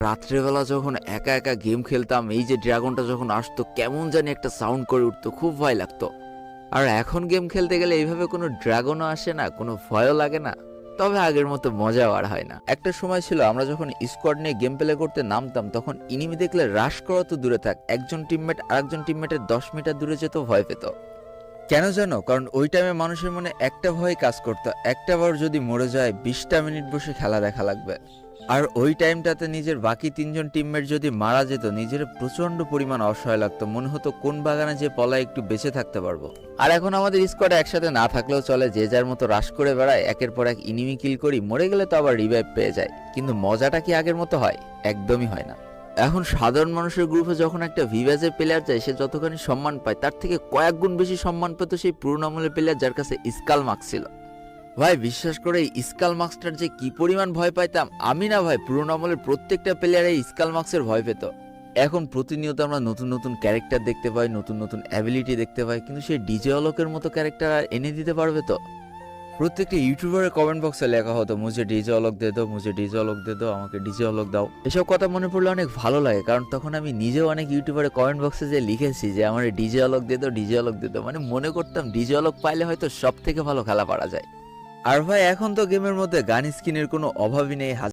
রাত্রেবেলা যখন একা একা গেম খেলতাম, এই যে ড্রাগনটা যখন আসতো কেমন জানি একটা সাউন্ড করে উঠতো, খুব ভয় লাগতো। আর এখন গেম খেলতে গেলে এইভাবে কোনো ড্রাগনও আসে না, কোনো ভয়ও লাগে না। তবে আগের মতো মজাও আর হয় না। একটা সময় ছিল আমরা যখন স্কোয়াড নিয়ে গেম প্লে করতে নামতাম, তখন ইনিমি দেখলে রাশ করা তো দূরে থাক, একজন টিমমেট আরেকজন টিমমেটের 10 মিটার দূরে যেত ভয় পেত। কেন জানো? কারণ ওই টাইমে মানুষের মনে একটা ভয় কাজ করতো, একটা বার যদি মরে যায় 20টা মিনিট বসে খেলা দেখা লাগবে। আর ওই টাইমটাতে নিজের বাকি 3জন টিমমেট যদি মারা যেত, নিজের প্রচন্ড পরিমাণ অসহায় লাগতো, মনে হতো কোন বাগানে যে পলায় একটু বেঁচে থাকতে পারবো। আর এখন আমাদের স্কোয়াডে একসাথে না থাকলেও চলে, যে যার মতো রাশ করে বেড়ায়, একের পর এক ইনিমি কিল করি, মরে গেলে তো আবার রিভাইভ পেয়ে যায়। কিন্তু মজাটা কি আগের মতো হয়? একদমই হয় না। এখন সাধারণ মানুষের গ্রুপে যখন একটা ভিভ্যাজের প্লেয়ার যায়, সে যতখানি সম্মান পায় তার থেকে কয়েক গুণ বেশি সম্মান পেত সেই পুরোনো আমলের প্লেয়ার যার কাছে স্কাল মার্কস ছিল। ভাই বিশ্বাস করে এই স্কাল মার্কসটার যে কি পরিমাণ ভয় পাইতাম আমি, না ভাই, পুরোনো আমলের প্রত্যেকটা প্লেয়ার এই স্কাল মার্কসের ভয় পেত। এখন প্রতিনিয়ত আমরা নতুন নতুন ক্যারেক্টার দেখতে পাই, নতুন নতুন অ্যাবিলিটি দেখতে পাই, কিন্তু সেই ডিজে অলোকের মতো ক্যারেক্টার আর এনে দিতে পারবে তো? প্রত্যেকটা ইউটিউবারের কমেন্ট বক্সে লেখা হতো, মুঝে ডিজে অলক দে দাও, মুঝে ডিজে অলক দে দাও, আমাকে ডিজে অলক দাও। এসব কথা মনে পড়লে অনেক ভালো লাগে, কারণ তখন আমি নিজেও অনেক ইউটিউবারের কমেন্ট বক্সে যে লিখেছি যে আমার ডিজে অলক দে দাও, ডিজে অলক দে দাও, মানে মনে করতাম ডিজে অলক পাইলে হয়তো সব থেকে ভালো খেলা পারা যায়। আর ভাই এখন তো গেমের মধ্যে গান স্কিনের কোনো অভাবই নেই।